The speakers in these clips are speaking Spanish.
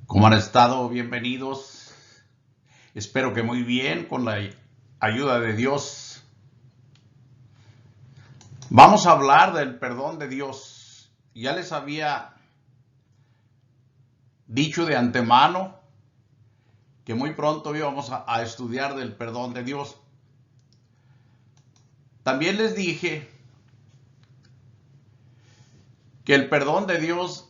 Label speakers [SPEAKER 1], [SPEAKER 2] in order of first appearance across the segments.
[SPEAKER 1] ¿Cómo han estado? Bienvenidos. Espero que muy bien, con la ayuda de Dios. Vamos a hablar del perdón de Dios. Ya les había dicho de antemano que muy pronto íbamos a estudiar del perdón de Dios. También les dije que el perdón de Dios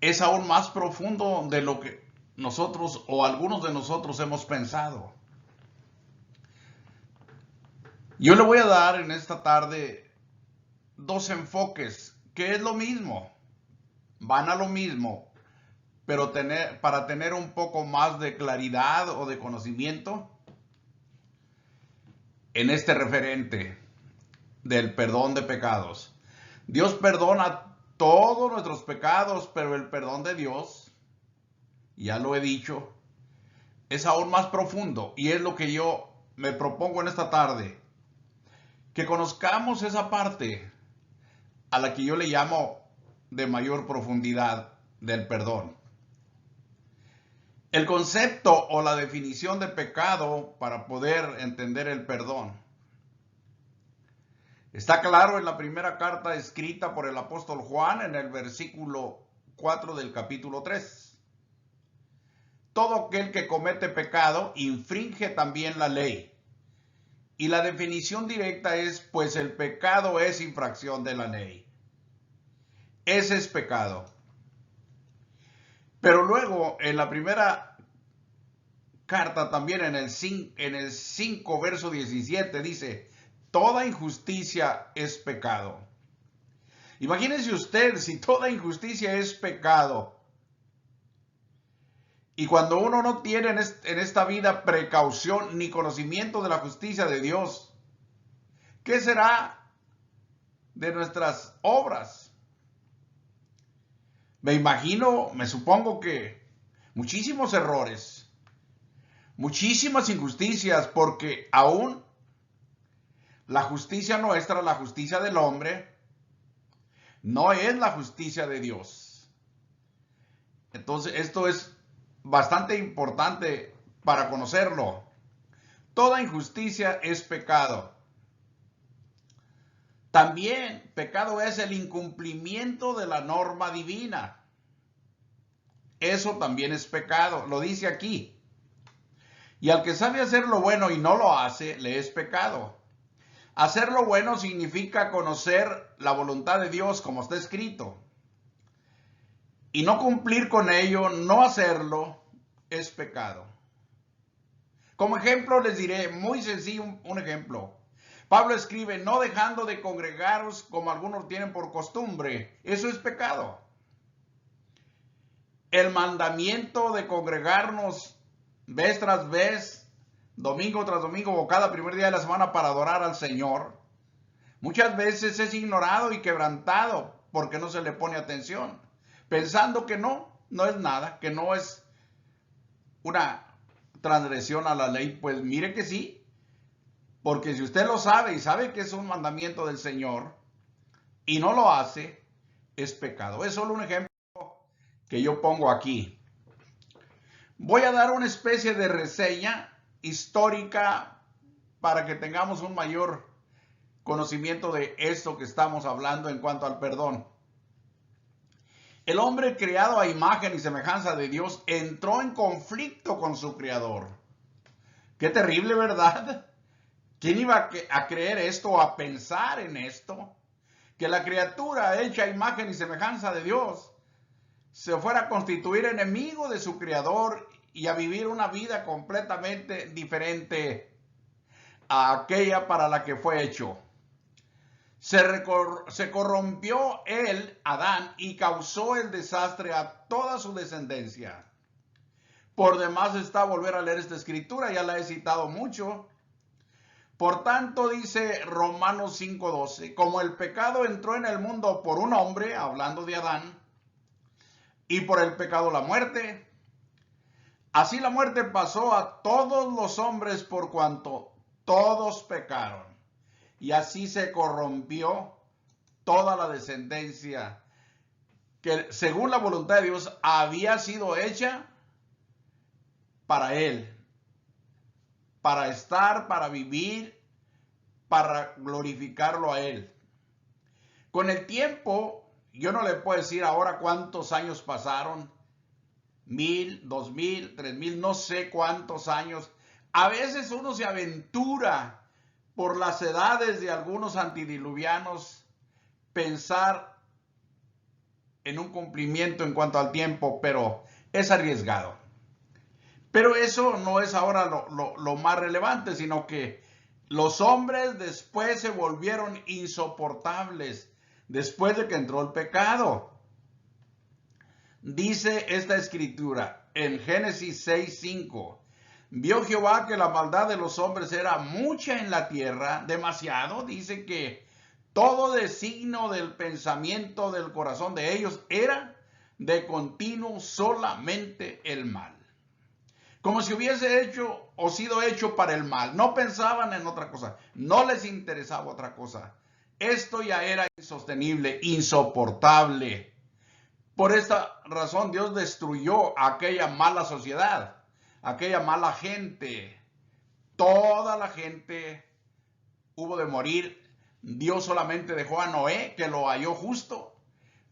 [SPEAKER 1] es aún más profundo de lo que nosotros o algunos de nosotros hemos pensado. Yo le voy a dar en esta tarde dos enfoques, que es lo mismo, van a lo mismo, pero para tener un poco más de claridad o de conocimiento en este referente del perdón de pecados. Dios perdona todos nuestros pecados, pero el perdón de Dios, ya lo he dicho, es aún más profundo y es lo que yo me propongo en esta tarde, que conozcamos esa parte a la que yo le llamo de mayor profundidad del perdón. El concepto o la definición de pecado para poder entender el perdón está claro en la primera carta escrita por el apóstol Juan en el versículo 4 del capítulo 3. Todo aquel que comete pecado infringe también la ley. Y la definición directa es, pues el pecado es infracción de la ley. Ese es pecado. Pero luego en la primera carta también en el 5 verso 17 dice, toda injusticia es pecado. Imagínese usted si toda injusticia es pecado. Y cuando uno no tiene en esta vida precaución ni conocimiento de la justicia de Dios, ¿qué será de nuestras obras? Me supongo que muchísimos errores, muchísimas injusticias, porque aún la justicia nuestra, la justicia del hombre, no es la justicia de Dios. Entonces, esto es bastante importante para conocerlo. Toda injusticia es pecado. También pecado es el incumplimiento de la norma divina. Eso también es pecado, lo dice aquí. Y al que sabe hacer lo bueno y no lo hace, le es pecado. Hacer lo bueno significa conocer la voluntad de Dios como está escrito. Y no cumplir con ello, no hacerlo, es pecado. Como ejemplo les diré, muy sencillo un ejemplo. Pablo escribe, no dejando de congregaros como algunos tienen por costumbre. Eso es pecado. El mandamiento de congregarnos vez tras vez, domingo tras domingo o cada primer día de la semana para adorar al Señor, muchas veces es ignorado y quebrantado porque no se le pone atención, pensando que no es nada, que no es una transgresión a la ley. Pues mire que sí, porque si usted lo sabe y sabe que es un mandamiento del Señor y no lo hace, es pecado. Es solo un ejemplo que yo pongo aquí. Voy a dar una especie de reseña histórica para que tengamos un mayor conocimiento de esto que estamos hablando en cuanto al perdón. El hombre creado a imagen y semejanza de Dios entró en conflicto con su creador. Qué terrible, ¿verdad? ¿Quién iba a creer esto o a pensar en esto? Que la criatura hecha a imagen y semejanza de Dios se fuera a constituir enemigo de su creador y a vivir una vida completamente diferente a aquella para la que fue hecho. Se corrompió él, Adán, y causó el desastre a toda su descendencia. Por demás está volver a leer esta escritura, ya la he citado mucho. Por tanto, dice Romanos 5:12, como el pecado entró en el mundo por un hombre, hablando de Adán, y por el pecado la muerte, así la muerte pasó a todos los hombres por cuanto todos pecaron. Y así se corrompió toda la descendencia que según la voluntad de Dios había sido hecha para él, para estar, para vivir, para glorificarlo a él. Con el tiempo, yo no le puedo decir ahora cuántos años pasaron, 1000, 2000, 3000, no sé cuántos años. A veces uno se aventura por las edades de algunos antidiluvianos pensar en un cumplimiento en cuanto al tiempo, pero es arriesgado. Pero eso no es ahora lo más relevante, sino que los hombres después se volvieron insoportables después de que entró el pecado. Dice esta escritura en Génesis 6:5. Vio Jehová que la maldad de los hombres era mucha en la tierra, demasiado. Dice que todo designio del pensamiento del corazón de ellos era de continuo solamente el mal. Como si hubiese hecho o sido hecho para el mal. No pensaban en otra cosa. No les interesaba otra cosa. Esto ya era insostenible, insoportable. Por esta razón Dios destruyó aquella mala sociedad, aquella mala gente. Toda la gente hubo de morir. Dios solamente dejó a Noé, que lo halló justo,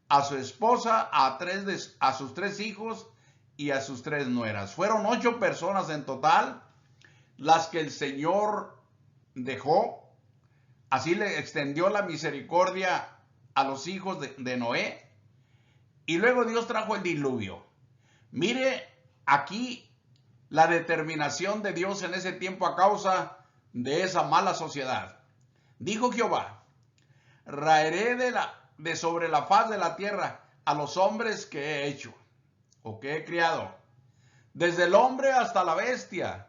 [SPEAKER 1] a su esposa, a sus 3 hijos y a sus 3 nueras. Fueron 8 personas en total las que el Señor dejó. Así le extendió la misericordia a los hijos de Noé. Y luego Dios trajo el diluvio. Mire aquí la determinación de Dios en ese tiempo a causa de esa mala sociedad. Dijo Jehová: raeré de sobre la faz de la tierra a los hombres que he hecho o que he criado, desde el hombre hasta la bestia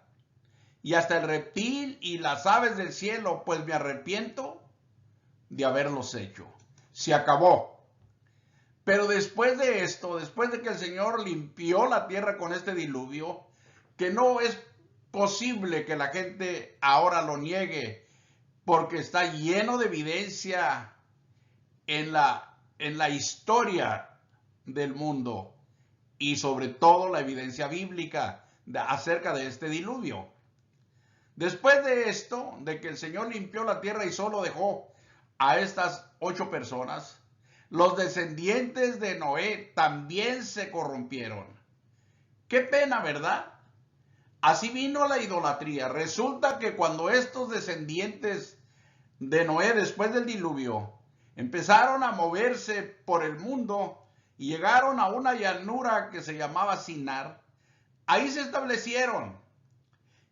[SPEAKER 1] y hasta el reptil y las aves del cielo, pues me arrepiento de haberlos hecho. Se acabó. Pero después de esto, después de que el Señor limpió la tierra con este diluvio, que no es posible que la gente ahora lo niegue, porque está lleno de evidencia en la historia del mundo y sobre todo la evidencia bíblica acerca de este diluvio. Después de esto, de que el Señor limpió la tierra y solo dejó a estas 8 personas, los descendientes de Noé también se corrompieron. Qué pena, ¿verdad? Así vino la idolatría. Resulta que cuando estos descendientes de Noé, después del diluvio, empezaron a moverse por el mundo y llegaron a una llanura que se llamaba Sinar, ahí se establecieron.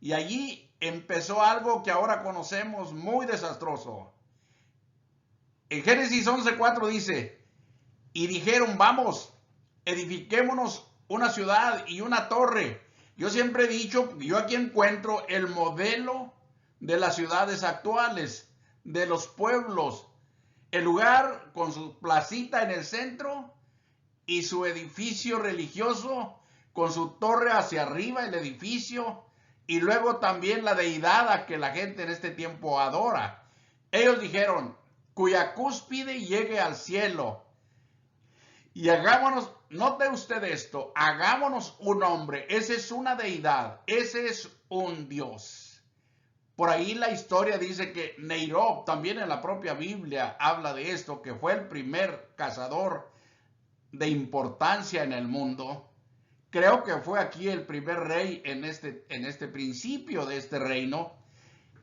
[SPEAKER 1] Y allí empezó algo que ahora conocemos muy desastroso. En Génesis 11:4 dice: y dijeron, vamos, edifiquémonos una ciudad y una torre. Yo siempre he dicho, yo aquí encuentro el modelo de las ciudades actuales, de los pueblos. El lugar con su placita en el centro y su edificio religioso con su torre hacia arriba, el edificio, y luego también la deidad a que la gente en este tiempo adora. Ellos dijeron, cuya cúspide llegue al cielo. Y hagámonos, note usted esto, hagámonos un hombre. Esa es una deidad, ese es un Dios. Por ahí la historia dice que Neirov, también en la propia Biblia, habla de esto, que fue el primer cazador de importancia en el mundo. Creo que fue aquí el primer rey en este principio de este reino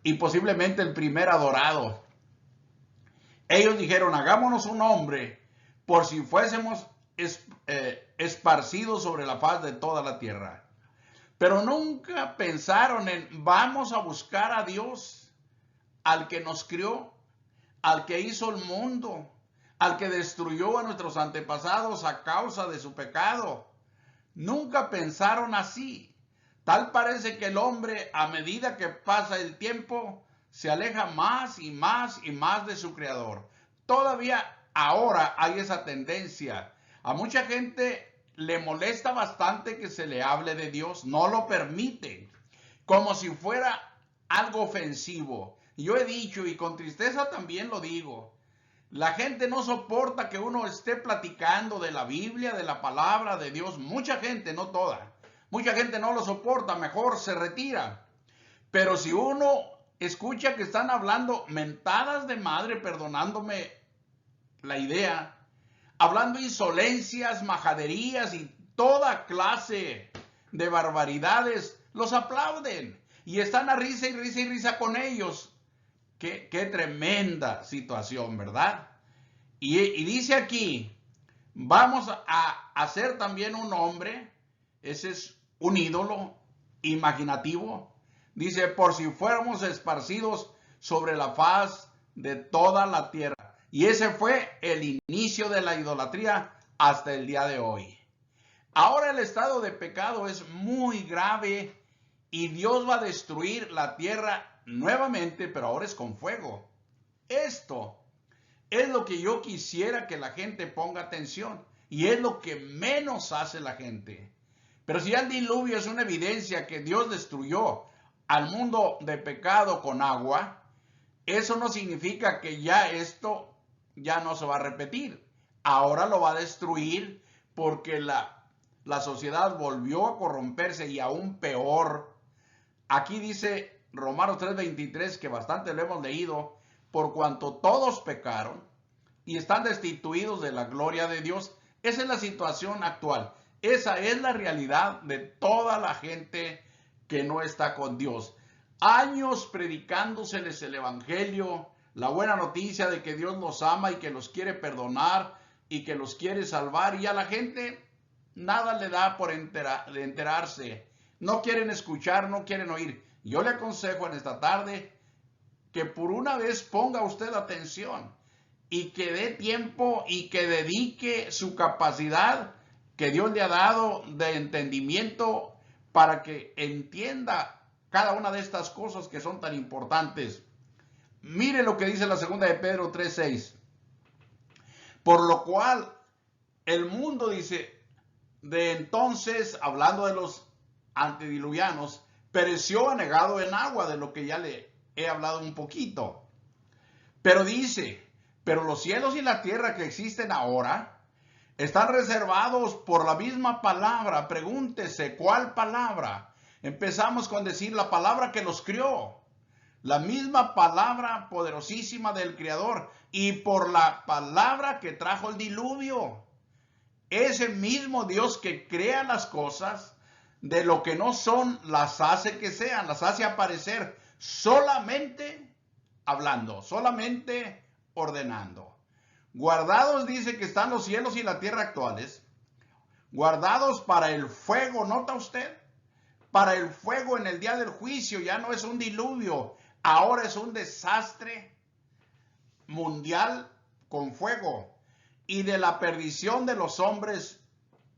[SPEAKER 1] y posiblemente el primer adorado. Ellos dijeron, hagámonos un hombre por si fuésemos esparcidos sobre la faz de toda la tierra. Pero nunca pensaron en, vamos a buscar a Dios, al que nos crió, al que hizo el mundo, al que destruyó a nuestros antepasados a causa de su pecado. Nunca pensaron así. Tal parece que el hombre, a medida que pasa el tiempo, se aleja más y más y más de su creador. Todavía ahora hay esa tendencia. A mucha gente le molesta bastante que se le hable de Dios, no lo permite, como si fuera algo ofensivo. Yo he dicho, y con tristeza también lo digo, La gente no soporta que uno esté platicando de la Biblia, de la palabra de Dios. Mucha gente, no toda. Mucha gente no lo soporta, mejor se retira. Pero si uno escucha que están hablando mentadas de madre, perdonándome la idea, hablando insolencias, majaderías y toda clase de barbaridades, los aplauden y están a risa y risa y risa con ellos. Qué tremenda situación, ¿verdad? Y dice aquí, vamos a hacer también un hombre, ese es un ídolo imaginativo. Dice, por si fuéramos esparcidos sobre la faz de toda la tierra. Y ese fue el inicio de la idolatría hasta el día de hoy. Ahora el estado de pecado es muy grave y Dios va a destruir la tierra nuevamente, pero ahora es con fuego. Esto es lo que yo quisiera que la gente ponga atención y es lo que menos hace la gente. Pero si ya el diluvio es una evidencia que Dios destruyó al mundo de pecado con agua, eso no significa que ya esto ya no se va a repetir. Ahora lo va a destruir porque la sociedad volvió a corromperse y aún peor. Aquí dice Romanos 3:23, que bastante lo hemos leído, por cuanto todos pecaron y están destituidos de la gloria de Dios. Esa es la situación actual. Esa es la realidad de toda la gente que no está con Dios. Años predicándoseles el evangelio, la buena noticia de que Dios los ama y que los quiere perdonar y que los quiere salvar, y a la gente nada le da por enterarse. No quieren escuchar, no quieren oír. Yo le aconsejo en esta tarde que por una vez ponga usted atención y que dé tiempo y que dedique su capacidad que Dios le ha dado de entendimiento para que entienda cada una de estas cosas que son tan importantes. Mire lo que dice la segunda de Pedro 3:6. Por lo cual el mundo, dice, de entonces, hablando de los antediluvianos, pereció anegado en agua, de lo que ya le he hablado un poquito. Pero dice, pero los cielos y la tierra que existen ahora están reservados por la misma palabra. Pregúntese, ¿cuál palabra? Empezamos con decir la palabra que los crió. La misma palabra poderosísima del Creador y por la palabra que trajo el diluvio. Ese mismo Dios que crea las cosas, de lo que no son, las hace que sean, las hace aparecer solamente hablando, solamente ordenando. Guardados, dice, que están los cielos y la tierra actuales, guardados para el fuego, ¿nota usted? Para el fuego en el día del juicio. Ya no es un diluvio, ahora es un desastre mundial con fuego y de la perdición de los hombres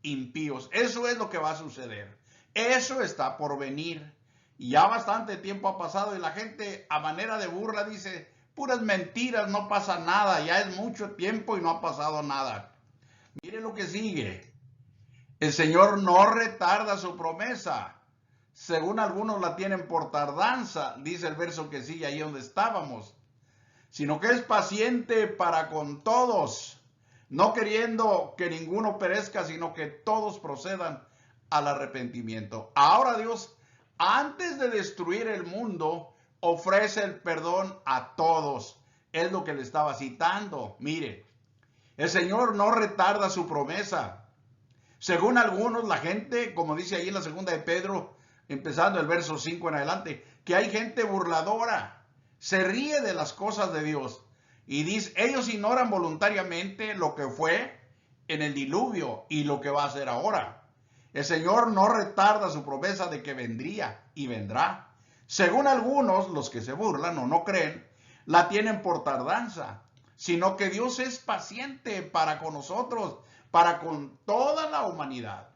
[SPEAKER 1] impíos. Eso es lo que va a suceder. Eso está por venir. Y ya bastante tiempo ha pasado y la gente a manera de burla dice, puras mentiras, no pasa nada. Ya es mucho tiempo y no ha pasado nada. Mire lo que sigue. El Señor no retarda su promesa. Según algunos la tienen por tardanza, dice el verso que sigue ahí donde estábamos, sino que es paciente para con todos, no queriendo que ninguno perezca, sino que todos procedan al arrepentimiento. Ahora Dios, antes de destruir el mundo, ofrece el perdón a todos. Es lo que le estaba citando. Mire, el Señor no retarda su promesa. Según algunos, la gente, como dice ahí en la segunda de Pedro, empezando el verso 5 en adelante, que hay gente burladora, se ríe de las cosas de Dios y dice, ellos ignoran voluntariamente lo que fue en el diluvio y lo que va a ser ahora. El Señor no retarda su promesa de que vendría y vendrá. Según algunos, los que se burlan o no creen, la tienen por tardanza, sino que Dios es paciente para con nosotros, para con toda la humanidad,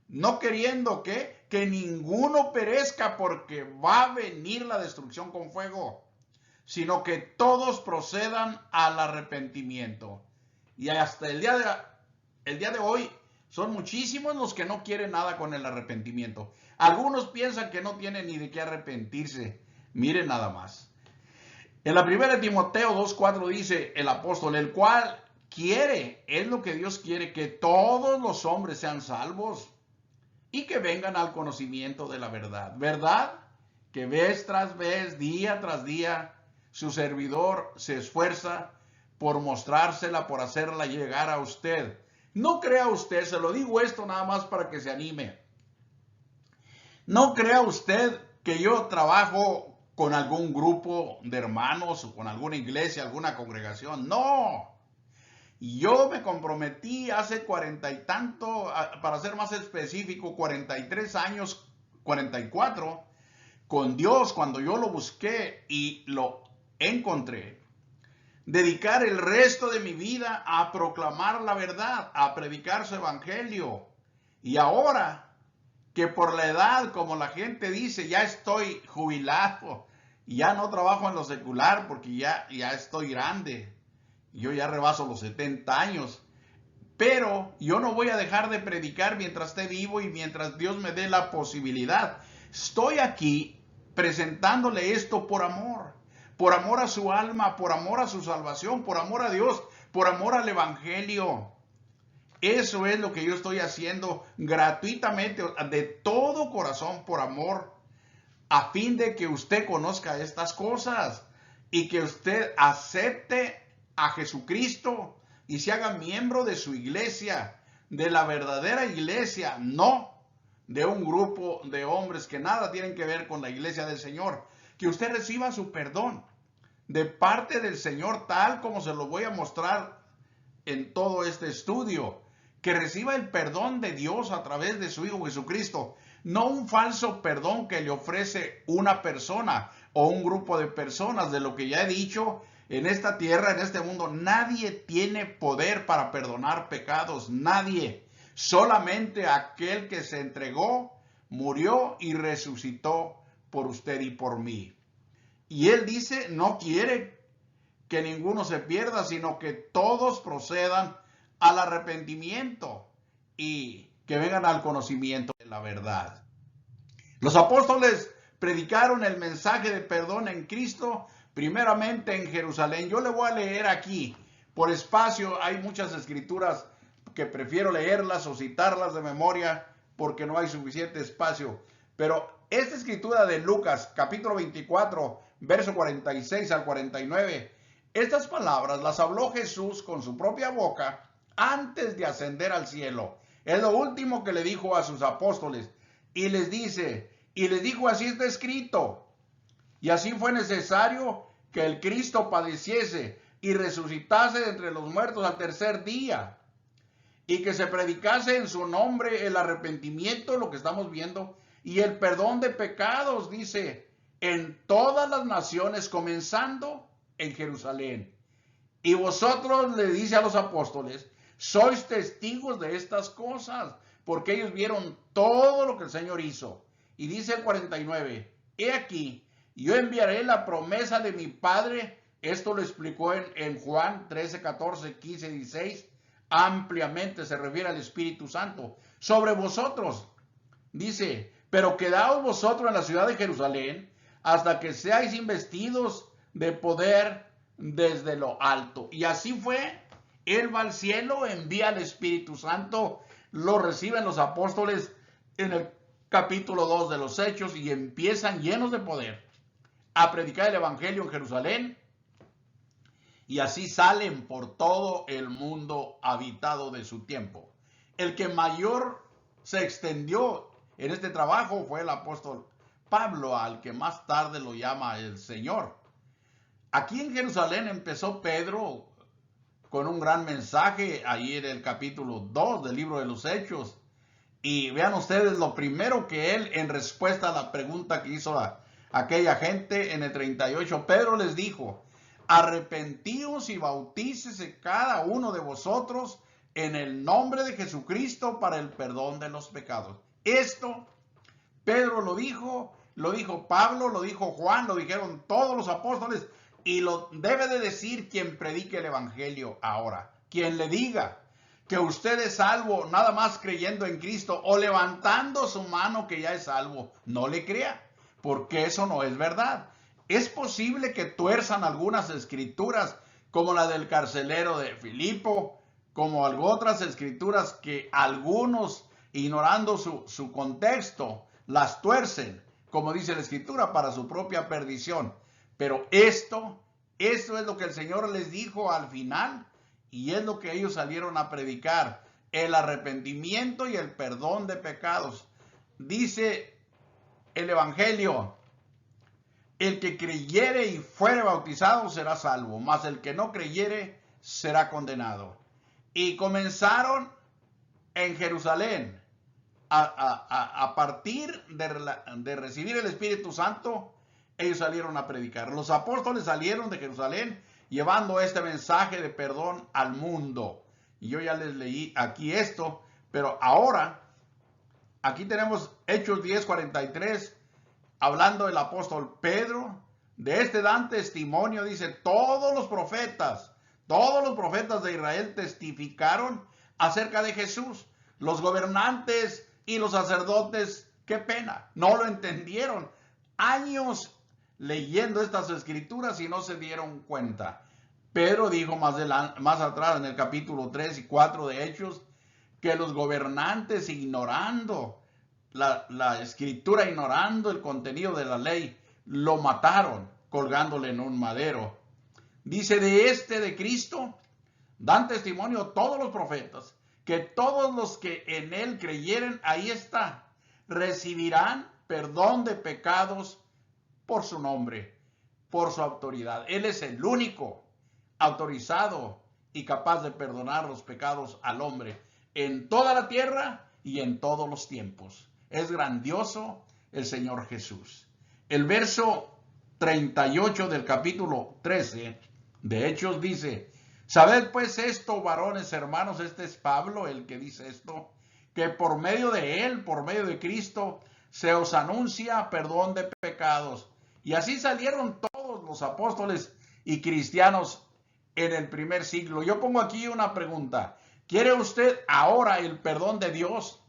[SPEAKER 1] no queriendo que ninguno perezca, porque va a venir la destrucción con fuego, sino que todos procedan al arrepentimiento. Y hasta el día de hoy son muchísimos los que no quieren nada con el arrepentimiento. Algunos piensan que no tienen ni de qué arrepentirse. Miren nada más. En la primera de Timoteo 2:4 dice el apóstol, el cual quiere, es lo que Dios quiere, que todos los hombres sean salvos y que vengan al conocimiento de la verdad. ¿Verdad? Que vez tras vez, día tras día, su servidor se esfuerza por mostrársela, por hacerla llegar a usted. No crea usted, se lo digo esto nada más para que se anime. No crea usted que yo trabajo con algún grupo de hermanos o con alguna iglesia, alguna congregación. No. Yo me comprometí hace 40 y tanto, para ser más específico, 43 años, 44, con Dios cuando yo lo busqué y lo encontré. Dedicar el resto de mi vida a proclamar la verdad, a predicar su evangelio. Y ahora que por la edad, como la gente dice, ya estoy jubilado, ya no trabajo en lo secular porque ya estoy grande. Yo ya rebaso los 70 años. Pero yo no voy a dejar de predicar mientras esté vivo y mientras Dios me dé la posibilidad. Estoy aquí presentándole esto por amor a su alma, por amor a su salvación, por amor a Dios, por amor al evangelio. Eso es lo que yo estoy haciendo gratuitamente, de todo corazón, por amor, a fin de que usted conozca estas cosas y que usted acepte a Jesucristo y se haga miembro de su iglesia, de la verdadera iglesia, no de un grupo de hombres que nada tienen que ver con la iglesia del Señor. Que usted reciba su perdón de parte del Señor, tal como se lo voy a mostrar en todo este estudio. Que reciba el perdón de Dios a través de su Hijo Jesucristo. No un falso perdón que le ofrece una persona o un grupo de personas. De lo que ya he dicho, en esta tierra, en este mundo, nadie tiene poder para perdonar pecados. Nadie. Solamente aquel que se entregó, murió y resucitó por usted y por mí. Y él dice, no quiere que ninguno se pierda, sino que todos procedan al arrepentimiento y que vengan al conocimiento de la verdad. Los apóstoles predicaron el mensaje de perdón en Cristo, primeramente en Jerusalén. Yo le voy a leer aquí, por espacio, hay muchas escrituras que prefiero leerlas o citarlas de memoria porque no hay suficiente espacio. Pero esta escritura de Lucas, capítulo 24, verso 46 al 49, estas palabras las habló Jesús con su propia boca antes de ascender al cielo. Es lo último que le dijo a sus apóstoles. Y les dijo, así está escrito. Y así fue necesario que el Cristo padeciese y resucitase de entre los muertos al tercer día. Y que se predicase en su nombre el arrepentimiento, lo que estamos viendo, y el perdón de pecados, dice, en todas las naciones, comenzando en Jerusalén. Y vosotros, le dice a los apóstoles, sois testigos de estas cosas, porque ellos vieron todo lo que el Señor hizo. Y dice el 49, he aquí, yo enviaré la promesa de mi Padre. Esto lo explicó en Juan 13, 14, 15, 16. Ampliamente se refiere al Espíritu Santo. Sobre vosotros, dice, pero quedaos vosotros en la ciudad de Jerusalén hasta que seáis investidos de poder desde lo alto. Y así fue. Él va al cielo, envía al Espíritu Santo, lo reciben los apóstoles en el capítulo 2 de los Hechos y empiezan llenos de poder a predicar el Evangelio en Jerusalén. Y así salen por todo el mundo habitado de su tiempo. El que mayor se extendió en este trabajo fue el apóstol Pablo, al que más tarde lo llama el Señor. Aquí en Jerusalén empezó Pedro con un gran mensaje, ahí en el capítulo 2 del libro de los Hechos. Y vean ustedes lo primero que él, en respuesta a la pregunta que hizo aquella gente en el 38, Pedro les dijo, arrepentíos y bautícese cada uno de vosotros en el nombre de Jesucristo para el perdón de los pecados. Esto Pedro lo dijo Pablo, lo dijo Juan, lo dijeron todos los apóstoles y lo debe de decir quien predique el evangelio ahora. Quien le diga que usted es salvo nada más creyendo en Cristo o levantando su mano que ya es salvo, no le crea, porque eso no es verdad. Es posible que tuerzan algunas escrituras, como la del carcelero de Filipo, como otras escrituras que algunos, ignorando su contexto, las tuercen, como dice la escritura, para su propia perdición. Pero esto es lo que el Señor les dijo al final, y es lo que ellos salieron a predicar: el arrepentimiento y el perdón de pecados. Dice el Evangelio: el que creyere y fuere bautizado será salvo, mas el que no creyere será condenado. Y comenzaron en Jerusalén, a partir de recibir el Espíritu Santo, ellos salieron a predicar. Los apóstoles salieron de Jerusalén llevando este mensaje de perdón al mundo. Y yo ya les leí aquí esto, pero ahora, aquí tenemos Hechos 10:43, hablando del apóstol Pedro. De este dan testimonio, dice: todos los profetas de Israel testificaron acerca de Jesús. Los gobernantes y los sacerdotes, qué pena, no lo entendieron. Años leyendo estas escrituras y no se dieron cuenta. Pedro dijo más atrás, en el capítulo 3 y 4 de Hechos, que los gobernantes, ignorando la escritura, ignorando el contenido de la ley, lo mataron colgándole en un madero. Dice: de Cristo dan testimonio todos los profetas, que todos los que en él creyeren, ahí está, recibirán perdón de pecados por su nombre, por su autoridad. Él es el único autorizado y capaz de perdonar los pecados al hombre en toda la tierra y en todos los tiempos. Es grandioso el Señor Jesús. El verso 38 del capítulo 13 de Hechos dice: sabed pues esto, varones hermanos, este es Pablo el que dice esto, que por medio de él, por medio de Cristo, se os anuncia perdón de pecados. Y así salieron todos los apóstoles y cristianos en el primer siglo. Yo pongo aquí una pregunta: ¿quiere usted ahora el perdón de Dios?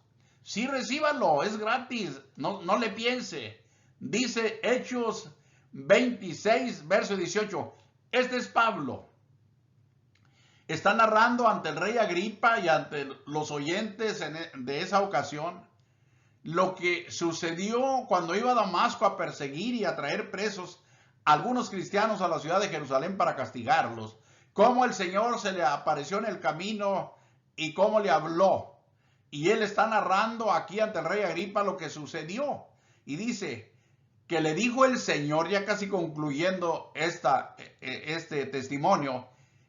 [SPEAKER 1] Sí, recíbalo, es gratis, no le piense. Dice Hechos 26, verso 18. Este es Pablo. Está narrando ante el rey Agripa y ante los oyentes de esa ocasión lo que sucedió cuando iba a Damasco a perseguir y a traer presos a algunos cristianos a la ciudad de Jerusalén para castigarlos. Cómo el Señor se le apareció en el camino y cómo le habló. Y él está narrando aquí ante el rey Agripa lo que sucedió. Y dice que le dijo el Señor, ya casi concluyendo este testimonio,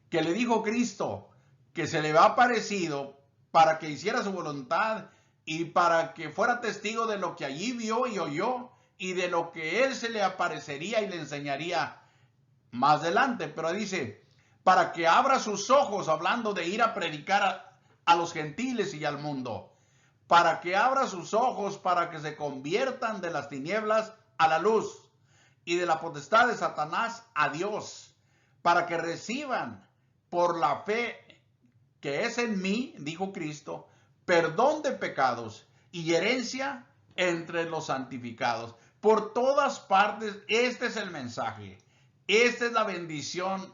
[SPEAKER 1] que le dijo Cristo que se le había aparecido para que hiciera su voluntad y para que fuera testigo de lo que allí vio y oyó y de lo que él se le aparecería y le enseñaría más adelante. Pero dice, para que abra sus ojos, hablando de ir a predicar a los gentiles y al mundo, para que abra sus ojos, para que se conviertan de las tinieblas a la luz y de la potestad de Satanás a Dios, para que reciban por la fe que es en mí, dijo Cristo, perdón de pecados y herencia entre los santificados. Por todas partes, este es el mensaje. Esta es la bendición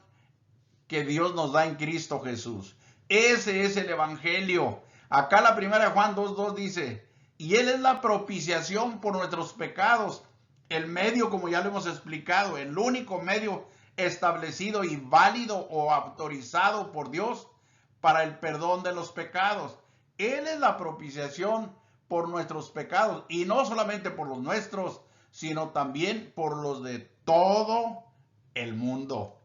[SPEAKER 1] que Dios nos da en Cristo Jesús. Ese es el evangelio. Acá la primera de Juan 2:2 dice: y Él es la propiciación por nuestros pecados. El medio, como ya lo hemos explicado, el único medio establecido y válido o autorizado por Dios para el perdón de los pecados. Él es la propiciación por nuestros pecados, y no solamente por los nuestros, sino también por los de todo el mundo.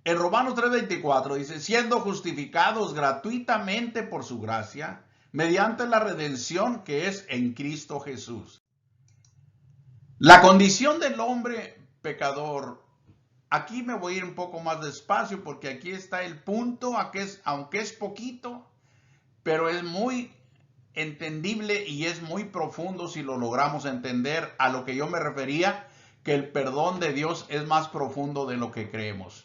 [SPEAKER 1] En Romanos 3:24 dice: siendo justificados gratuitamente por su gracia, mediante la redención que es en Cristo Jesús. La condición del hombre pecador, aquí me voy a ir un poco más despacio porque aquí está el punto, aunque es poquito, pero es muy entendible y es muy profundo si lo logramos entender. A lo que yo me refería, que el perdón de Dios es más profundo de lo que creemos.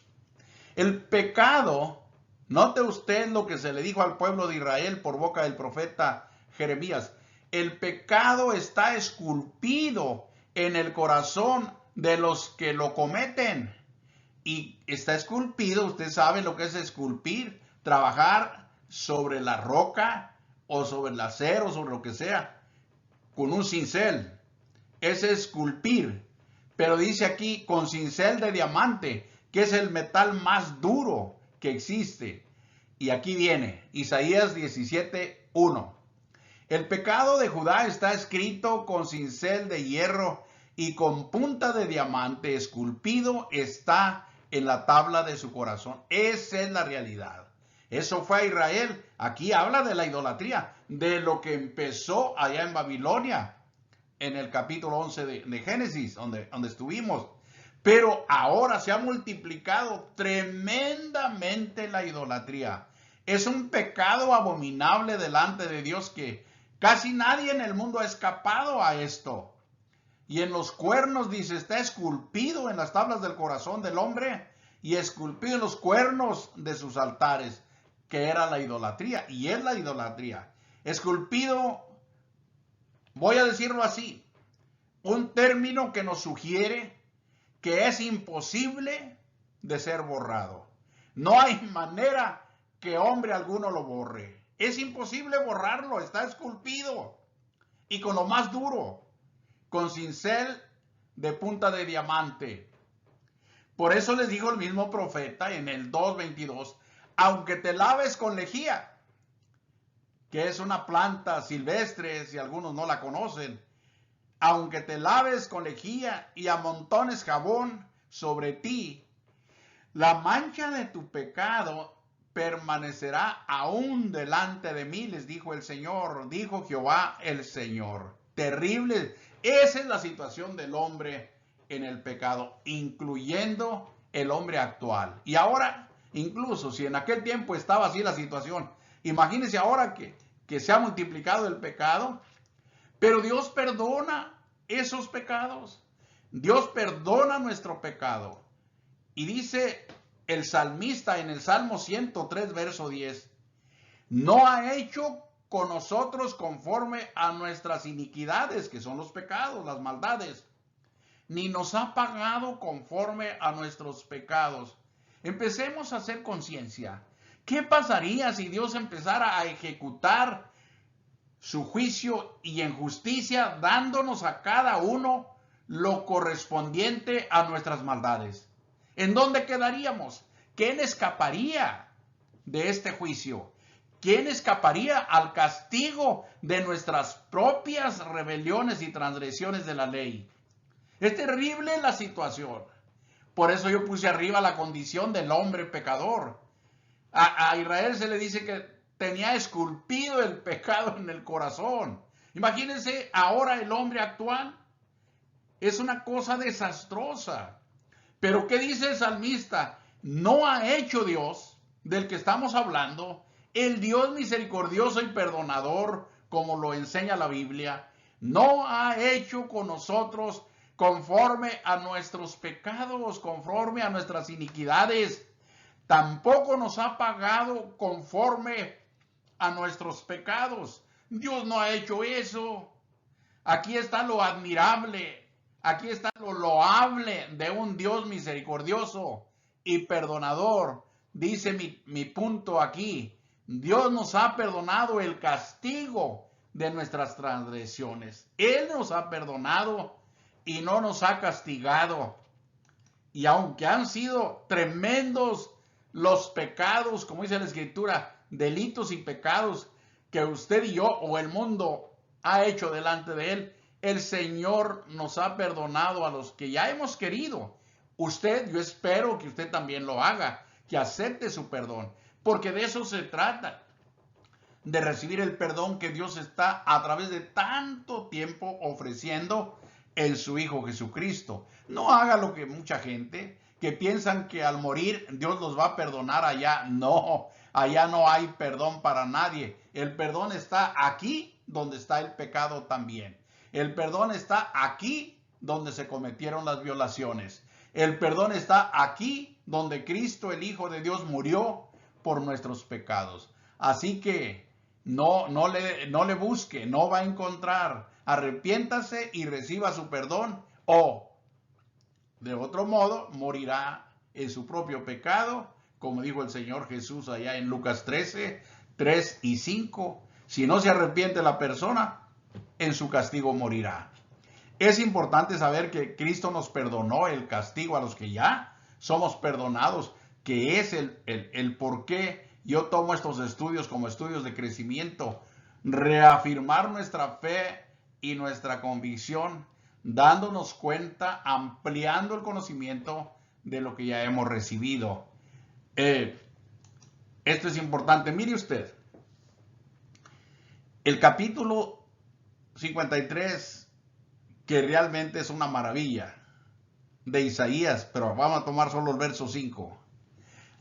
[SPEAKER 1] El pecado, note usted lo que se le dijo al pueblo de Israel por boca del profeta Jeremías: el pecado está esculpido en el corazón de los que lo cometen. Y está esculpido, usted sabe lo que es esculpir, trabajar sobre la roca o sobre el acero, sobre lo que sea, con un cincel. Es esculpir. Pero dice aquí con cincel de diamante, que es el metal más duro que existe. Y aquí viene Isaías 17:1. El pecado de Judá está escrito con cincel de hierro y con punta de diamante esculpido está en la tabla de su corazón. Esa es la realidad. Eso fue a Israel. Aquí habla de la idolatría, de lo que empezó allá en Babilonia, en el capítulo 11 de Génesis, donde estuvimos. Pero ahora se ha multiplicado tremendamente la idolatría. Es un pecado abominable delante de Dios que casi nadie en el mundo ha escapado a esto. Y en los cuernos, dice, está esculpido en las tablas del corazón del hombre y esculpido en los cuernos de sus altares, que era la idolatría, y es la idolatría. Esculpido, voy a decirlo así, un término que nos sugiere que es imposible de ser borrado. No hay manera que hombre alguno lo borre. Es imposible borrarlo, está esculpido. Y con lo más duro, con cincel de punta de diamante. Por eso les dijo el mismo profeta en el 2:22, aunque te laves con lejía, que es una planta silvestre, si algunos no la conocen, aunque te laves con lejía y amontones jabón sobre ti, la mancha de tu pecado permanecerá aún delante de mí, les dijo el Señor, dijo Jehová el Señor. Terrible. Esa es la situación del hombre en el pecado, incluyendo el hombre actual. Y ahora, incluso si en aquel tiempo estaba así la situación, imagínense ahora que se ha multiplicado el pecado, pero Dios perdona esos pecados. Dios perdona nuestro pecado. Y dice el salmista en el Salmo 103, verso 10, no ha hecho con nosotros conforme a nuestras iniquidades, que son los pecados, las maldades, ni nos ha pagado conforme a nuestros pecados. Empecemos a hacer conciencia. ¿Qué pasaría si Dios empezara a ejecutar su juicio y en justicia, dándonos a cada uno lo correspondiente a nuestras maldades? ¿En dónde quedaríamos? ¿Quién escaparía de este juicio? ¿Quién escaparía al castigo de nuestras propias rebeliones y transgresiones de la ley? Es terrible la situación. Por eso yo puse arriba la condición del hombre pecador. A Israel se le dice que tenía esculpido el pecado en el corazón. Imagínense ahora el hombre actual. Es una cosa desastrosa. Pero ¿qué dice el salmista? No ha hecho Dios, del que estamos hablando, el Dios misericordioso y perdonador, como lo enseña la Biblia, no ha hecho con nosotros conforme a nuestros pecados, conforme a nuestras iniquidades. Tampoco nos ha pagado conforme a nuestros pecados. Dios no ha hecho eso. Aquí está lo admirable. Aquí está lo loable de un Dios misericordioso y perdonador. Dice mi punto aquí. Dios nos ha perdonado el castigo de nuestras transgresiones. Él nos ha perdonado y no nos ha castigado. Y aunque han sido tremendos los pecados, como dice la Escritura, delitos y pecados que usted y yo o el mundo ha hecho delante de Él, el Señor nos ha perdonado a los que ya hemos querido. Usted, yo espero que usted también lo haga, que acepte su perdón, porque de eso se trata, de recibir el perdón que Dios está a través de tanto tiempo ofreciendo en su Hijo Jesucristo. No haga lo que mucha gente, que piensan que al morir Dios los va a perdonar allá. No, allá no hay perdón para nadie. El perdón está aquí donde está el pecado también. El perdón está aquí donde se cometieron las violaciones. El perdón está aquí donde Cristo, el Hijo de Dios, murió por nuestros pecados. Así que no le busque, no va a encontrar. Arrepiéntase y reciba su perdón, o de otro modo morirá en su propio pecado, como dijo el Señor Jesús allá en Lucas 13, 3 y 5. Si no se arrepiente la persona, en su castigo morirá. Es importante saber que Cristo nos perdonó el castigo a los que ya somos perdonados, que es el por qué yo tomo estos estudios como estudios de crecimiento, reafirmar nuestra fe y nuestra convicción, dándonos cuenta, ampliando el conocimiento de lo que ya hemos recibido. Esto es importante. Mire usted, el capítulo 53, que realmente es una maravilla, de Isaías, pero vamos a tomar solo el verso 5.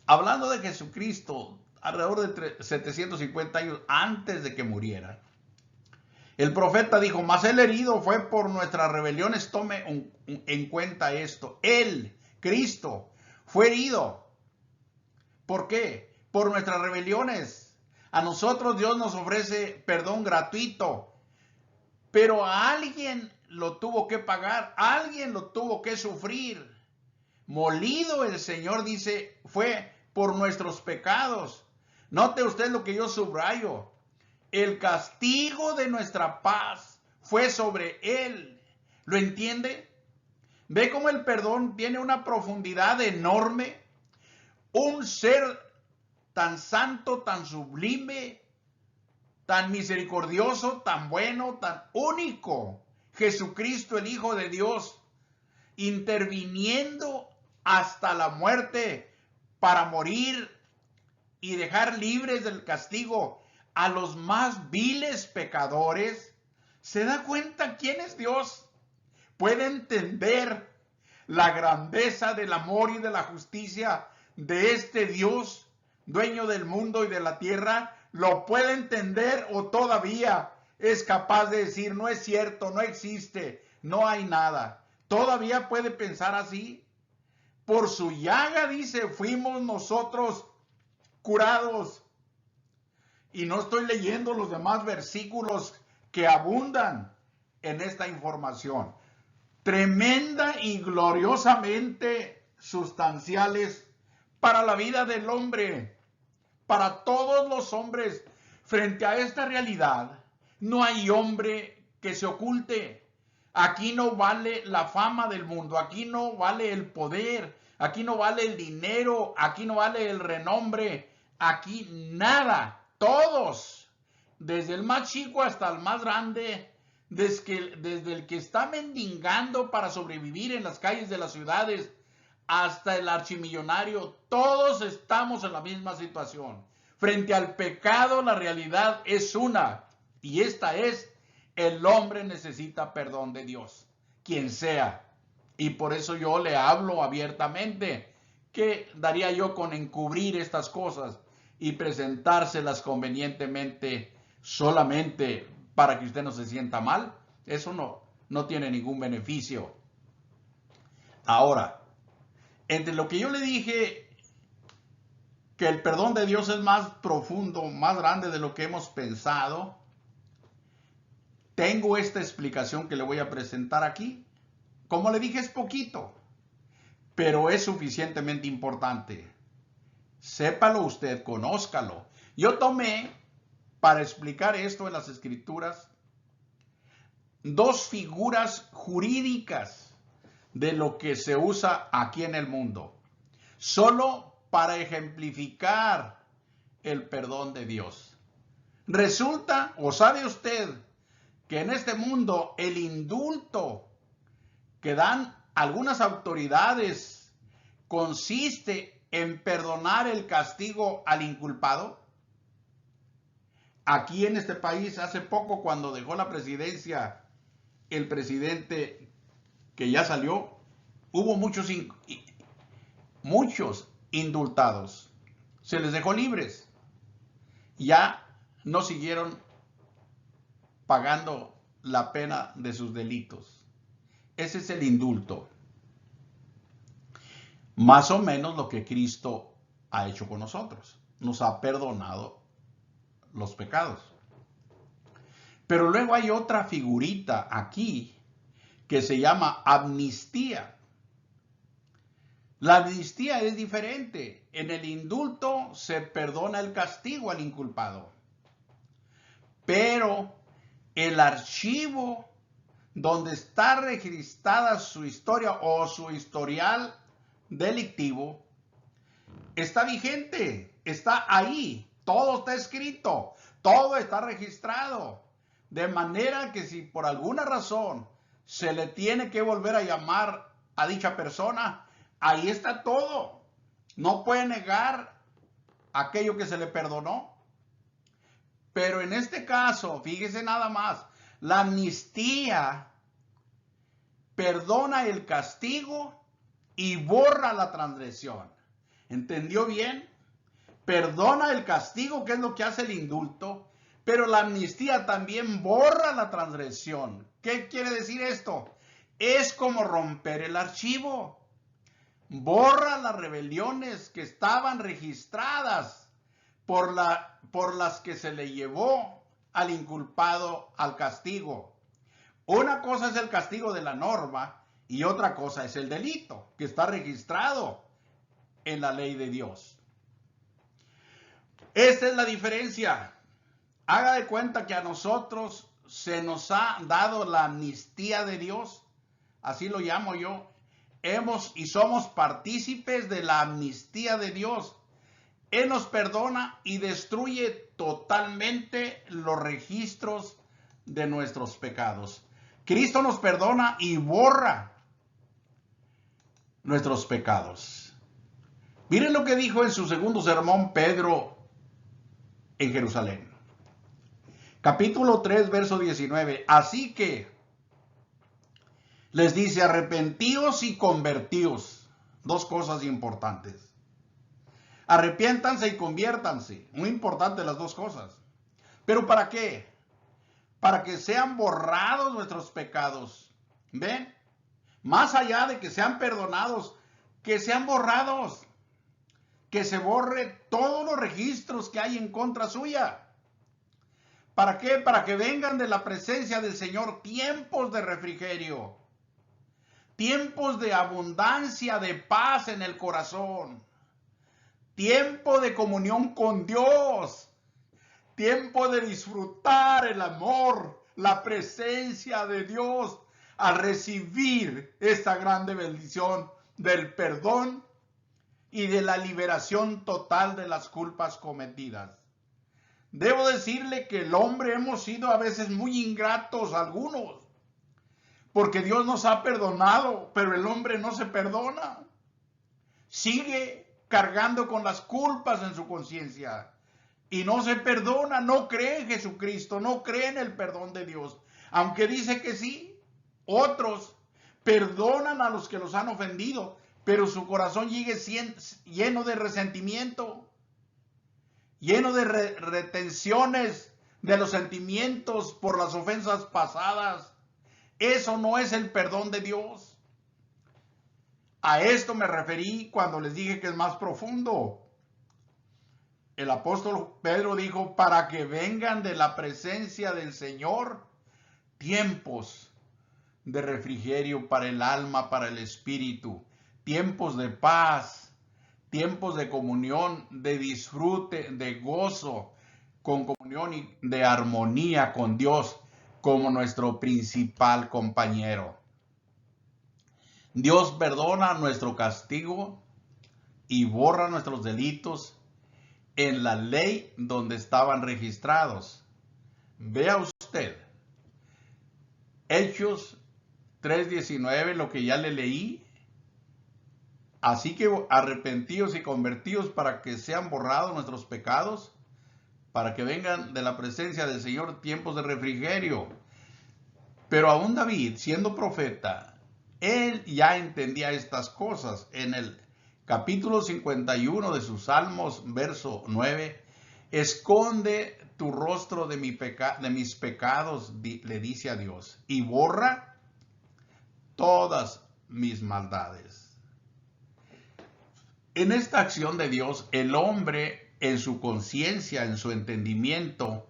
[SPEAKER 1] Hablando de Jesucristo, alrededor de 750 años antes de que muriera, el profeta dijo: mas el herido fue por nuestras rebeliones. Tome en cuenta esto. Él, Cristo, fue herido. ¿Por qué? Por nuestras rebeliones. A nosotros Dios nos ofrece perdón gratuito, pero a alguien lo tuvo que pagar, alguien lo tuvo que sufrir. Molido el Señor, dice, fue por nuestros pecados. Note usted lo que yo subrayo. El castigo de nuestra paz fue sobre Él. ¿Lo entiende? ¿Ve cómo el perdón tiene una profundidad enorme? Un ser tan santo, tan sublime, tan misericordioso, tan bueno, tan único. Jesucristo, el Hijo de Dios, interviniendo hasta la muerte para morir y dejar libres del castigo a los más viles pecadores. ¿Se da cuenta quién es Dios? ¿Puede entender la grandeza del amor y de la justicia de este Dios, dueño del mundo y de la tierra? ¿Lo puede entender o todavía es capaz de decir: no es cierto, no existe, no hay nada? ¿Todavía puede pensar así? Por su llaga, dice, fuimos nosotros curados. Y no estoy leyendo los demás versículos que abundan en esta información. Tremenda y gloriosamente sustanciales para la vida del hombre, para todos los hombres. Frente a esta realidad, no hay hombre que se oculte. Aquí no vale la fama del mundo, aquí no vale el poder, aquí no vale el dinero, aquí no vale el renombre, aquí nada. Todos, desde el más chico hasta el más grande, desde el que está mendigando para sobrevivir en las calles de las ciudades hasta el archimillonario, todos estamos en la misma situación. Frente al pecado, la realidad es una, y esta es: el hombre necesita perdón de Dios, quien sea. Y por eso yo le hablo abiertamente. ¿Qué daría yo con encubrir estas cosas y presentárselas convenientemente solamente para que usted no se sienta mal? Eso no tiene ningún beneficio. Ahora, entre lo que yo le dije, que el perdón de Dios es más profundo, más grande de lo que hemos pensado, tengo esta explicación que le voy a presentar aquí. Como le dije, es poquito, pero es suficientemente importante. Sépalo usted, conózcalo. Yo tomé, para explicar esto en las Escrituras, dos figuras jurídicas de lo que se usa aquí en el mundo, solo para ejemplificar el perdón de Dios. Resulta, o sabe usted, que en este mundo el indulto que dan algunas autoridades consiste en perdonar el castigo al inculpado. Aquí en este país, hace poco, cuando dejó la presidencia el presidente que ya salió, hubo muchos indultados. Se les dejó libres. Ya no siguieron pagando la pena de sus delitos. Ese es el indulto. Más o menos lo que Cristo ha hecho con nosotros. Nos ha perdonado los pecados. Pero luego hay otra figurita aquí que se llama amnistía. La amnistía es diferente. En el indulto se perdona el castigo al inculpado. Pero el archivo donde está registrada su historia o su historial delictivo está vigente, está ahí, todo está escrito, todo está registrado. De manera que si por alguna razón se le tiene que volver a llamar a dicha persona, ahí está todo. No puede negar aquello que se le perdonó. Pero en este caso, fíjese nada más, la amnistía perdona el castigo y borra la transgresión. ¿Entendió bien? Perdona el castigo, que es lo que hace el indulto, pero la amnistía también borra la transgresión. ¿Qué quiere decir esto? Es como romper el archivo. Borra las rebeliones que estaban registradas por las que se le llevó al inculpado al castigo. Una cosa es el castigo de la norma y otra cosa es el delito que está registrado en la ley de Dios. Esta es la diferencia. Haga de cuenta que a nosotros se nos ha dado la amnistía de Dios, así lo llamo yo. Y somos partícipes de la amnistía de Dios. Él nos perdona y destruye totalmente los registros de nuestros pecados. Cristo nos perdona y borra nuestros pecados. Miren lo que dijo en su segundo sermón Pedro en Jerusalén. Capítulo 3, verso 19. Así que les dice, arrepentíos y convertíos. Dos cosas importantes. Arrepiéntanse y conviértanse. Muy importante las dos cosas. ¿Pero para qué? Para que sean borrados nuestros pecados. ¿Ven? Más allá de que sean perdonados, que sean borrados. Que se borre todos los registros que hay en contra suya. ¿Para qué? Para que vengan de la presencia del Señor tiempos de refrigerio. Tiempos de abundancia, de paz en el corazón. Tiempo de comunión con Dios. Tiempo de disfrutar el amor, la presencia de Dios al recibir esta grande bendición del perdón y de la liberación total de las culpas cometidas. Debo decirle que el hombre hemos sido a veces muy ingratos algunos, porque Dios nos ha perdonado, pero el hombre no se perdona. Sigue cargando con las culpas en su conciencia y no se perdona, no cree en Jesucristo, no cree en el perdón de Dios. Aunque dice que sí, otros perdonan a los que los han ofendido, pero su corazón sigue lleno de resentimiento, lleno de retenciones de los sentimientos por las ofensas pasadas. Eso no es el perdón de Dios. A esto me referí cuando les dije que es más profundo. El apóstol Pedro dijo, para que vengan de la presencia del Señor tiempos de refrigerio para el alma, para el espíritu, tiempos de paz, tiempos de comunión, de disfrute, de gozo, con comunión y de armonía con Dios como nuestro principal compañero. Dios perdona nuestro castigo y borra nuestros delitos en la ley donde estaban registrados. Vea usted, Hechos 3:19, lo que ya le leí. Así que arrepentíos y convertíos para que sean borrados nuestros pecados, para que vengan de la presencia del Señor tiempos de refrigerio. Pero aún David, siendo profeta, él ya entendía estas cosas. En el capítulo 51 de sus Salmos, verso 9, esconde tu rostro de mis pecados, le dice a Dios, y borra todas mis maldades. En esta acción de Dios, el hombre en su conciencia, en su entendimiento,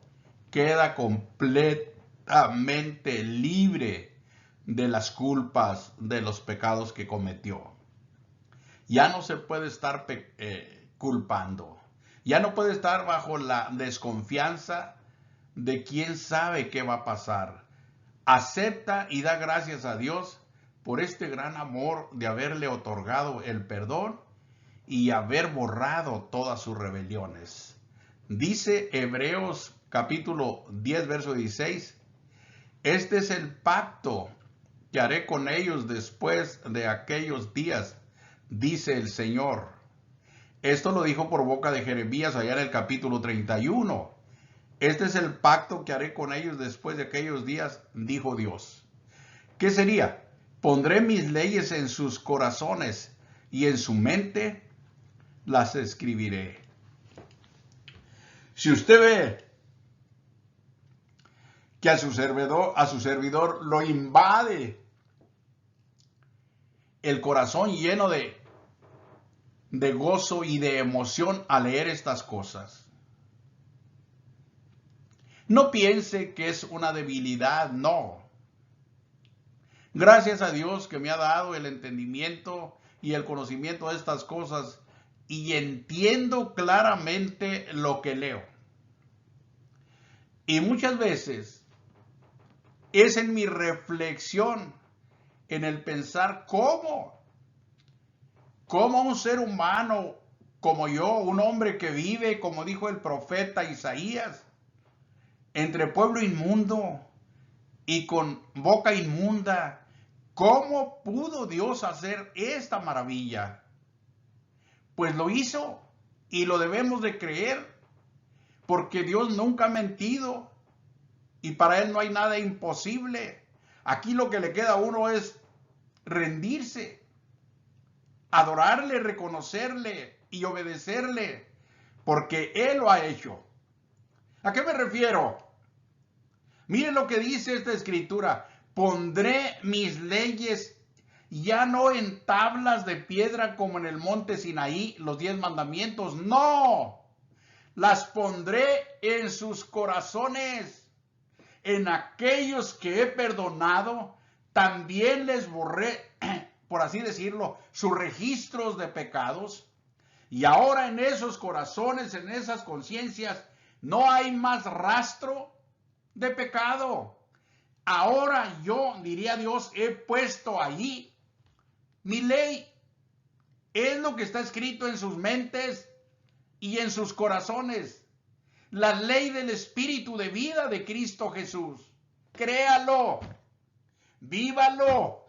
[SPEAKER 1] queda completamente libre de las culpas, de los pecados que cometió. Ya no se puede estar culpando. Ya no puede estar bajo la desconfianza de quién sabe qué va a pasar. Acepta y da gracias a Dios por este gran amor de haberle otorgado el perdón y haber borrado todas sus rebeliones. Dice Hebreos capítulo 10, verso 16, este es el pacto que haré con ellos después de aquellos días, dice el Señor. Esto lo dijo por boca de Jeremías allá en el capítulo 31. Este es el pacto que haré con ellos después de aquellos días, dijo Dios. ¿Qué sería? Pondré mis leyes en sus corazones y en su mente las escribiré. Si usted ve que a su servidor lo invade el corazón lleno de gozo y de emoción al leer estas cosas, no piense que es una debilidad, no. Gracias a Dios que me ha dado el entendimiento y el conocimiento de estas cosas y entiendo claramente lo que leo. Y muchas veces es en mi reflexión, en el pensar cómo un ser humano como yo, un hombre que vive, como dijo el profeta Isaías, entre pueblo inmundo y con boca inmunda, ¿cómo pudo Dios hacer esta maravilla? Pues lo hizo y lo debemos de creer, porque Dios nunca ha mentido y para Él no hay nada imposible. Aquí lo que le queda a uno es rendirse, adorarle, reconocerle y obedecerle, porque Él lo ha hecho. ¿A qué me refiero? Miren lo que dice esta escritura. Pondré mis leyes ya no en tablas de piedra como en el monte Sinaí, los 10 mandamientos. No, las pondré en sus corazones. En aquellos que he perdonado, también les borré, por así decirlo, sus registros de pecados. Y ahora en esos corazones, en esas conciencias, no hay más rastro de pecado. Ahora yo, diría Dios, he puesto allí mi ley. Es lo que está escrito en sus mentes y en sus corazones. La ley del Espíritu de vida de Cristo Jesús. Créalo. Vívalo.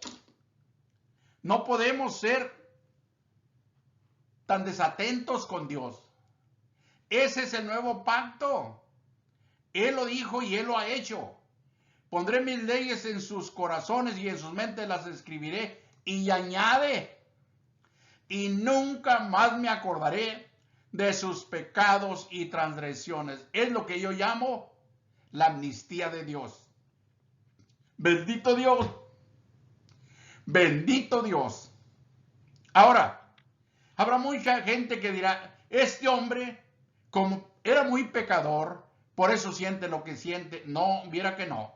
[SPEAKER 1] No podemos ser tan desatentos con Dios. Ese es el nuevo pacto. Él lo dijo y Él lo ha hecho. Pondré mis leyes en sus corazones y en sus mentes las escribiré. Y añade, y nunca más me acordaré de sus pecados y transgresiones. Es lo que yo llamo la amnistía de Dios. Bendito Dios. Bendito Dios. Ahora, habrá mucha gente que dirá, este hombre, como era muy pecador, por eso siente lo que siente. No, viera que no.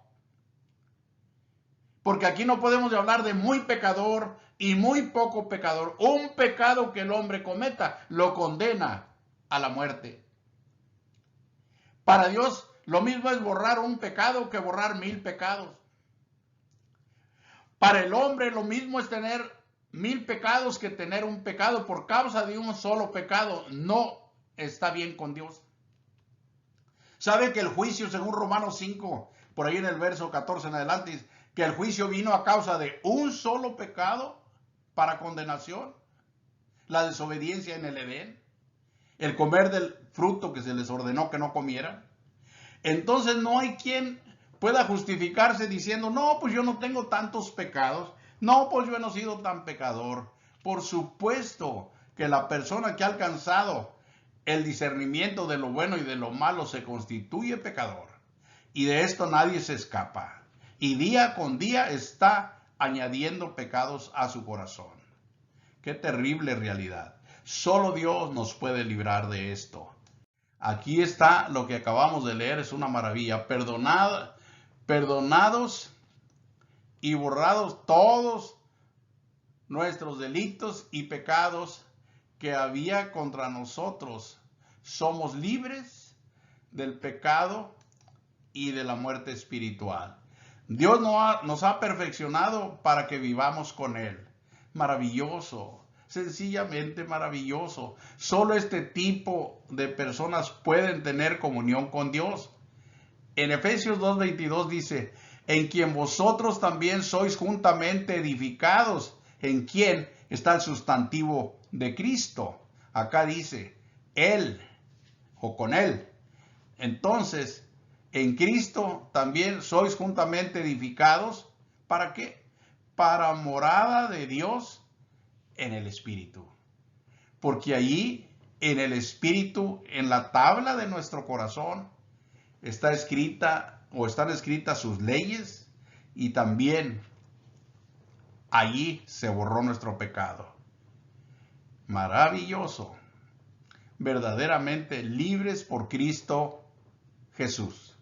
[SPEAKER 1] Porque aquí no podemos hablar de muy pecador y muy poco pecador. Un pecado que el hombre cometa lo condena a la muerte. Para Dios lo mismo es borrar un pecado que borrar 1000 pecados. Para el hombre lo mismo es tener 1000 pecados que tener un pecado por causa de un solo pecado. No está bien con Dios. ¿Sabe que el juicio, según Romanos 5, por ahí en el verso 14 en adelante, que el juicio vino a causa de un solo pecado para condenación? La desobediencia en el Edén, el comer del fruto que se les ordenó que no comieran. Entonces no hay quien pueda justificarse diciendo, no, pues yo no tengo tantos pecados, no, pues yo no he sido tan pecador. Por supuesto que la persona que ha alcanzado el discernimiento de lo bueno y de lo malo se constituye pecador. Y de esto nadie se escapa. Y día con día está añadiendo pecados a su corazón. Qué terrible realidad. Solo Dios nos puede librar de esto. Aquí está lo que acabamos de leer, es una maravilla. Perdonad perdonados y borrados todos nuestros delitos y pecados que había contra nosotros. Somos libres del pecado y de la muerte espiritual. Dios nos ha perfeccionado para que vivamos con Él. Maravilloso, sencillamente maravilloso. Solo este tipo de personas pueden tener comunión con Dios. En Efesios 2:22 dice, en quien vosotros también sois juntamente edificados, en quien está el sustantivo de Cristo. Acá dice, Él o con Él. Entonces, en Cristo también sois juntamente edificados. ¿Para qué? Para morada de Dios en el Espíritu. Porque allí, en el Espíritu, en la tabla de nuestro corazón, está escrita o están escritas sus leyes, y también allí se borró nuestro pecado. Maravilloso. Verdaderamente libres por Cristo Jesús.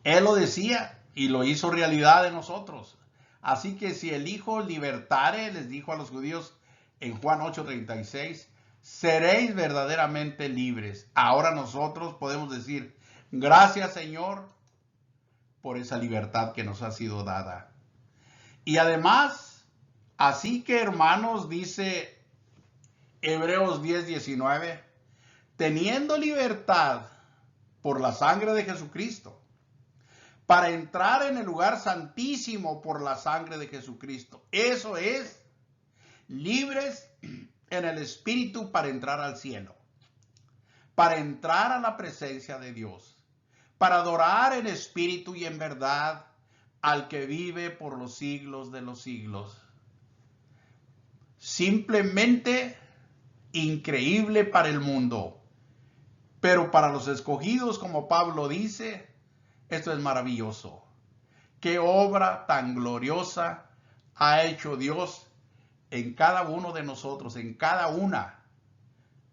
[SPEAKER 1] Él lo decía y lo hizo realidad en nosotros. Así que si el Hijo libertare, les dijo a los judíos en Juan 8:36, seréis verdaderamente libres. Ahora nosotros podemos decir, gracias Señor por esa libertad que nos ha sido dada. Y además, así que hermanos, dice Hebreos 10:19, teniendo libertad por la sangre de Jesucristo, para entrar en el lugar santísimo por la sangre de Jesucristo. Eso es, libres en el Espíritu para entrar al cielo, para entrar a la presencia de Dios, para adorar en espíritu y en verdad al que vive por los siglos de los siglos. Simplemente increíble para el mundo, pero para los escogidos, como Pablo dice, esto es maravilloso. Qué obra tan gloriosa ha hecho Dios en cada uno de nosotros, en cada una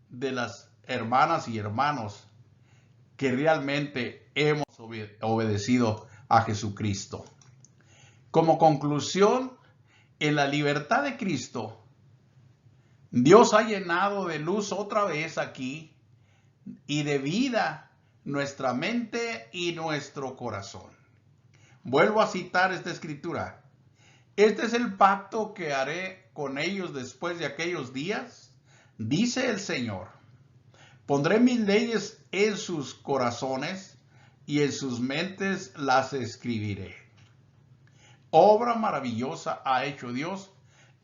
[SPEAKER 1] de las hermanas y hermanos que realmente hemos obedecido a Jesucristo. Como conclusión, en la libertad de Cristo, Dios ha llenado de luz otra vez aquí y de vida nuestra mente y nuestro corazón. Vuelvo a citar esta escritura. Este es el pacto que haré con ellos después de aquellos días, dice el Señor. Pondré mis leyes en sus corazones y en sus mentes las escribiré. Obra maravillosa ha hecho Dios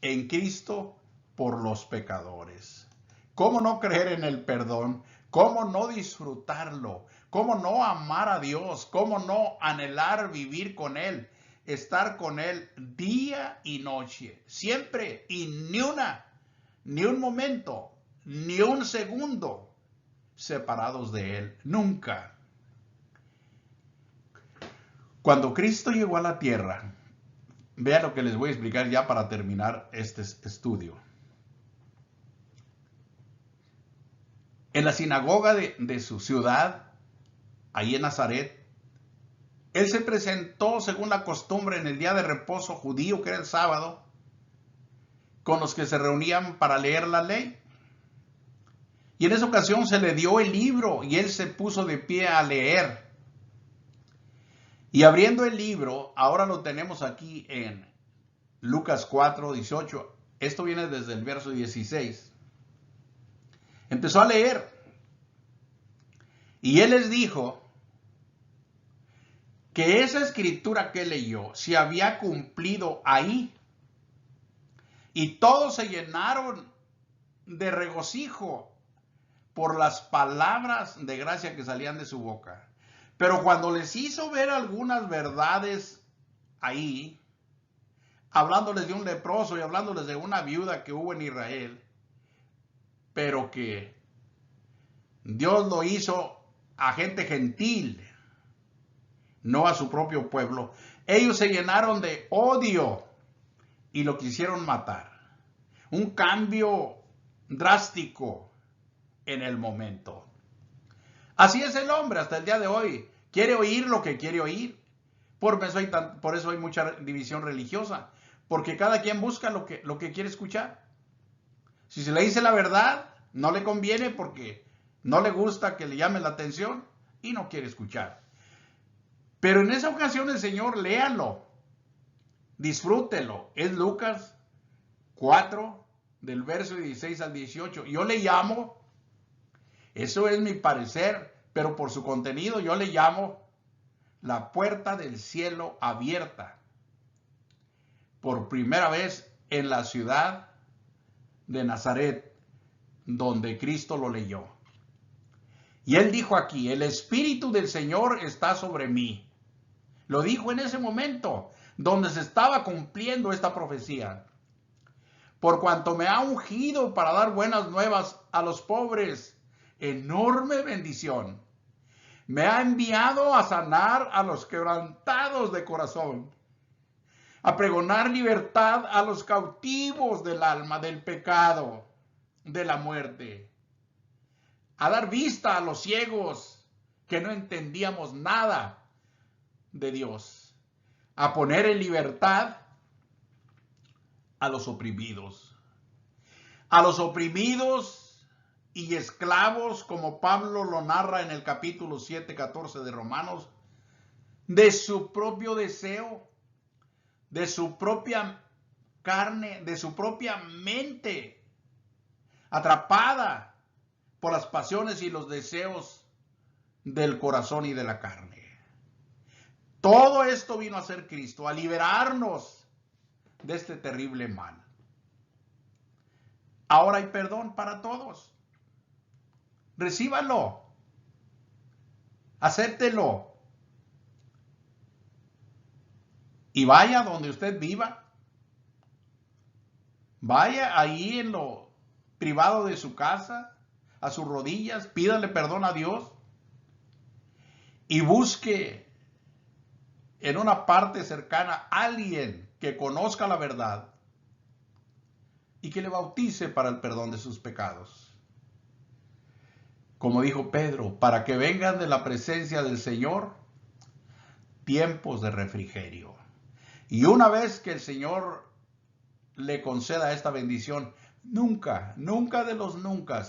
[SPEAKER 1] en Cristo por los pecadores. ¿Cómo no creer en el perdón? ¿Cómo no disfrutarlo? ¿Cómo no amar a Dios? ¿Cómo no anhelar vivir con Él? Estar con Él día y noche, siempre, y ni un momento, ni un segundo separados de Él, nunca. Cuando Cristo llegó a la tierra, vean lo que les voy a explicar ya para terminar este estudio. En la sinagoga de su ciudad, ahí en Nazaret, Él se presentó según la costumbre en el día de reposo judío, que era el sábado, con los que se reunían para leer la ley. Y en esa ocasión se le dio el libro y Él se puso de pie a leer. Y abriendo el libro, ahora lo tenemos aquí en Lucas 4:18. Esto viene desde el verso 16. Empezó a leer. Y Él les dijo que esa escritura que leyó se había cumplido ahí. Y todos se llenaron de regocijo por las palabras de gracia que salían de su boca. Pero cuando les hizo ver algunas verdades ahí, hablándoles de un leproso y hablándoles de una viuda que hubo en Israel, pero que Dios lo hizo a gente gentil, no a su propio pueblo, ellos se llenaron de odio y lo quisieron matar. Un cambio drástico en el momento. Así es el hombre hasta el día de hoy. quiere oír lo que quiere oír. Por eso hay mucha división religiosa, porque cada quien busca lo que quiere escuchar. Si se le dice la verdad, no le conviene porque no le gusta que le llame la atención y no quiere escuchar. Pero en esa ocasión el Señor, léalo, disfrútelo. Es Lucas 4, del verso 16 al 18. Yo le llamo, eso es mi parecer, pero por su contenido yo le llamo la puerta del cielo abierta. Por primera vez en la ciudad de Nazaret, donde Cristo lo leyó. Y él dijo aquí, el Espíritu del Señor está sobre mí. Lo dijo en ese momento, donde se estaba cumpliendo esta profecía. Por cuanto me ha ungido para dar buenas nuevas a los pobres, enorme bendición. Me ha enviado a sanar a los quebrantados de corazón, a pregonar libertad a los cautivos del alma, del pecado, de la muerte, a dar vista a los ciegos que no entendíamos nada de Dios, a poner en libertad a los oprimidos y esclavos, como Pablo lo narra en el capítulo 7, 14 de Romanos, de su propio deseo, de su propia carne, de su propia mente, atrapada por las pasiones y los deseos del corazón y de la carne. Todo esto vino a ser Cristo, a liberarnos de este terrible mal. Ahora hay perdón para todos. Recíbalo. Acéptelo. Y vaya donde usted viva. Vaya ahí en lo privado de su casa, a sus rodillas, pídale perdón a Dios y busque en una parte cercana a alguien que conozca la verdad y que le bautice para el perdón de sus pecados. Como dijo Pedro, para que vengan de la presencia del Señor tiempos de refrigerio. Y una vez que el Señor le conceda esta bendición, nunca, nunca de los nunca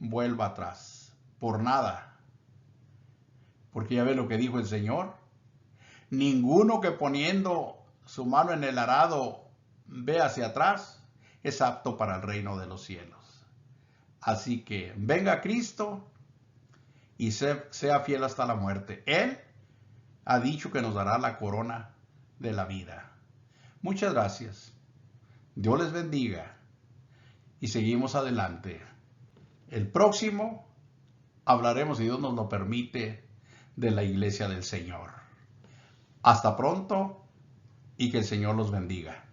[SPEAKER 1] vuelva atrás, por nada. Porque ya ve lo que dijo el Señor. Ninguno que poniendo su mano en el arado ve hacia atrás es apto para el reino de los cielos. Así que venga Cristo y sea fiel hasta la muerte. Él ha dicho que nos dará la corona de la vida. Muchas gracias. Dios les bendiga y seguimos adelante. El próximo hablaremos, si Dios nos lo permite, de la iglesia del Señor. Hasta pronto y que el Señor los bendiga.